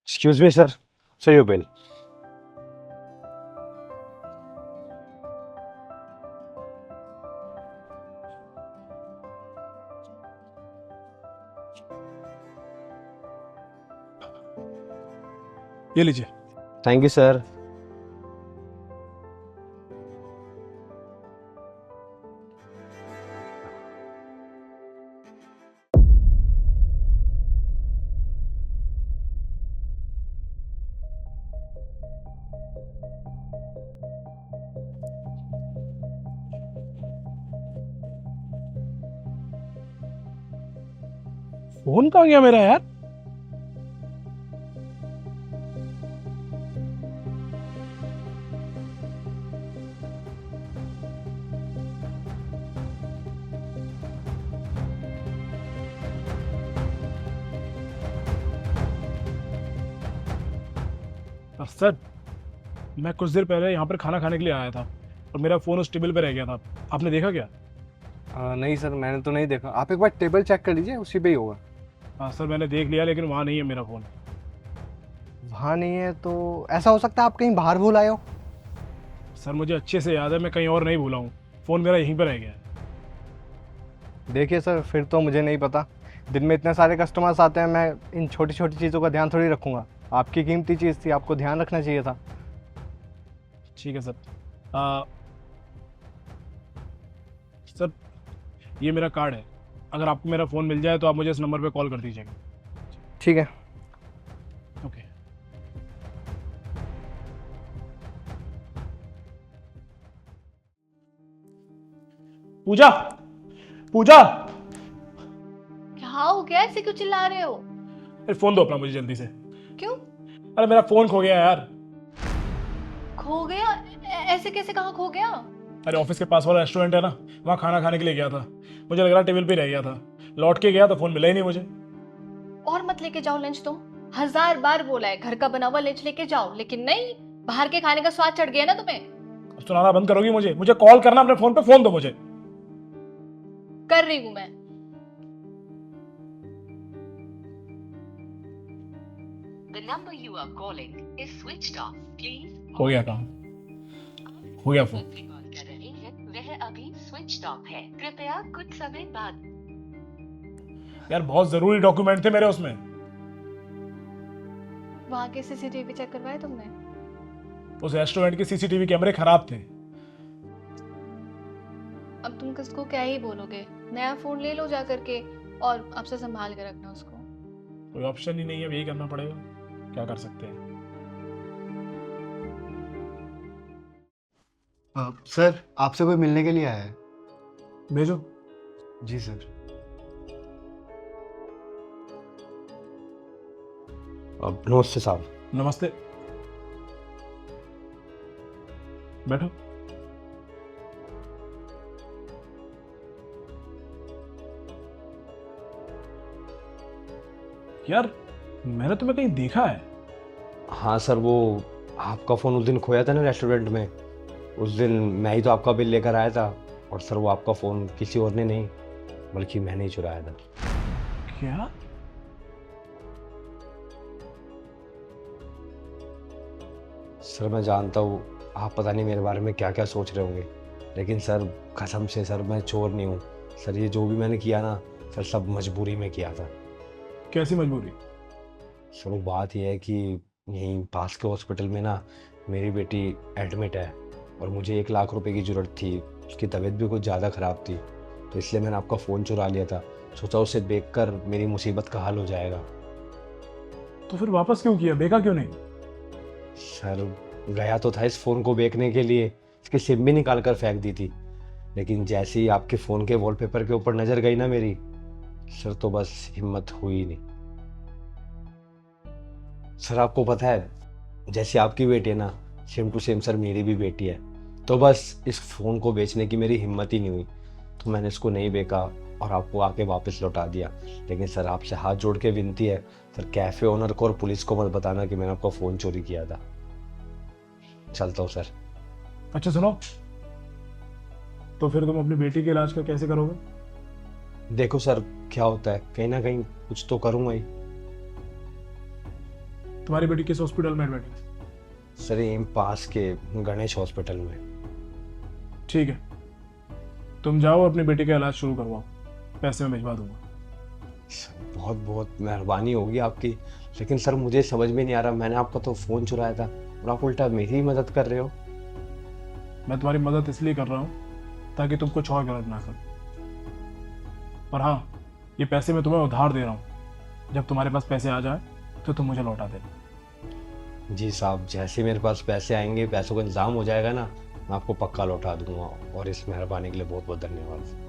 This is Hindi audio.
Excuse me, sir. Sir, your bill. ये लीजिए। Thank you, sir. फोन कहाँ गया मेरा यार? सर, मैं कुछ देर पहले यहाँ पर खाना खाने के लिए आया था और मेरा फ़ोन उस टेबल पे रह गया था। आपने देखा क्या? नहीं सर, मैंने तो नहीं देखा। आप एक बार टेबल चेक कर लीजिए, उसी पे ही होगा। हाँ सर, मैंने देख लिया लेकिन वहाँ नहीं है मेरा फ़ोन। वहाँ नहीं है तो ऐसा हो सकता है आप कहीं बाहर भूल आए हो। सर मुझे अच्छे से याद है, मैं कहीं और नहीं भूला हूँ। फ़ोन मेरा यहीं पर रह गया है। देखिए सर, फिर तो मुझे नहीं पता। दिन में इतने सारे कस्टमर्स आते हैं, मैं इन छोटी छोटी चीज़ों का ध्यान थोड़ी रखूँगा। आपकी कीमती चीज़ थी, आपको ध्यान रखना चाहिए था। ठीक है सर। सर, ये मेरा कार्ड है। अगर आपको मेरा फ़ोन मिल जाए तो आप मुझे इस नंबर पे कॉल कर दीजिएगा। ठीक है। ओके। पूजा, पूजा, क्या हो गया? ऐसे क्यों चिल्ला रहे हो? अरे फ़ोन दो अपना मुझे जल्दी से। क्यों? अरे मेरा फ़ोन खो गया यार। खो गया? ऐसे कैसे? कहाँ खो गया? अरे ऑफिस के पास वाला रेस्टोरेंट है ना, वहाँ खाना खाने के लिए गया था। मुझे लग रहा टेबल पे रह गया था। लौट के गया तो फ़ोन मिला ही नहीं मुझे। और मत लेके जाओ लंच। तुम 1000 बार बोला है घर का बना हुआ लंच लेके जाओ, लेकिन नहीं, बाहर के खाने का स्वाद चढ़ गया ना तुम्हें। अब सुनाना बंद करोगी मुझे? मुझे कॉल करना अपने फ़ोन पे, फ़ोन दो मुझे। कर रही हूं मैं। The number you are calling is switched off. Please. हो गया काम, हो गया फ़ोन। जिससे बात कर रहे हैं वह अभी switched off है। कृपया कुछ समय बाद। यार बहुत ज़रूरी डॉक्यूमेंट थे मेरे उसमें। वहां के सीसीटीवी चेक करवाए तुमने? उस रेस्टोरेंट के सीसीटीवी कैमरे खराब थे। अब तुम किसको क्या ही बोलोगे? नया फोन ले लो जा करके और अब से संभाल के रखना उसको। कोई ऑप्शन ही नहीं है, अब यही करना पड़ेगा। क्या कर सकते हैं? सर, आपसे कोई मिलने के लिए आया है। भेजो। जी सर। अब नमस्ते साहब। नमस्ते, बैठो। यार मैंने तुम्हें कहीं देखा है। हाँ सर, वो आपका फ़ोन उस दिन खोया था ना रेस्टोरेंट में। उस दिन मैं ही तो आपका बिल लेकर आया था। और सर वो आपका फ़ोन किसी और ने नहीं बल्कि मैंने ही चुराया था। क्या? सर मैं जानता हूँ आप पता नहीं मेरे बारे में क्या क्या सोच रहे होंगे, लेकिन सर कसम से सर मैं चोर नहीं हूँ। सर ये जो भी मैंने किया ना सर, सब मजबूरी में किया था। कैसी मजबूरी? सर वो बात यह है कि यहीं पास के हॉस्पिटल में ना मेरी बेटी एडमिट है और मुझे 1 लाख रुपए की ज़रूरत थी। उसकी तबीयत भी कुछ ज़्यादा ख़राब थी, तो इसलिए मैंने आपका फ़ोन चुरा लिया था। सोचा उसे देखकर मेरी मुसीबत का हल हो जाएगा। तो फिर वापस क्यों किया? बेचा क्यों नहीं? सर गया तो था इस फ़ोन को बेचने के लिए, इसकी सिम भी निकाल कर फेंक दी थी, लेकिन जैसे ही आपके फ़ोन के वॉलपेपर के ऊपर नज़र गई ना मेरी, सर तो बस हिम्मत हुई नहीं। सर आपको पता है जैसे आपकी बेटी है ना, सेम टू सेम सर मेरी भी बेटी है। तो बस इस फ़ोन को बेचने की मेरी हिम्मत ही नहीं हुई, तो मैंने इसको नहीं बेचा और आपको आके वापस लौटा दिया। लेकिन सर आपसे हाथ जोड़ के विनती है सर, कैफ़े ओनर को और पुलिस को मत बताना कि मैंने आपका फ़ोन चोरी किया था। चलता हूँ सर। अच्छा सुनो, तो फिर तुम अपनी बेटी के इलाज का कैसे करोगे? देखो सर क्या होता है, कहीं ना कहीं कुछ तो करूँगा ही। तुम्हारी बेटी किस हॉस्पिटल में एडमिट है? सर यहीं पास के गणेश हॉस्पिटल में। ठीक है, तुम जाओ अपनी बेटी का इलाज शुरू करवाओ, पैसे मैं भिजवा दूंगा। सर बहुत बहुत मेहरबानी होगी आपकी, लेकिन सर मुझे समझ में नहीं आ रहा, मैंने आपका तो फ़ोन चुराया था और आप उल्टा मेरी ही मदद कर रहे हो। मैं तुम्हारी मदद इसलिए कर रहा हूँ ताकि तुम कुछ और गलत ना करो। और हाँ, ये पैसे मैं तुम्हें उधार दे रहा हूँ, जब तुम्हारे पास पैसे आ जाए तो तुम मुझे लौटा देना। जी साहब, जैसे मेरे पास पैसे आएंगे, पैसों का इंतजाम हो जाएगा ना, मैं आपको पक्का लौटा दूंगा। और इस मेहरबानी के लिए बहुत बहुत धन्यवाद।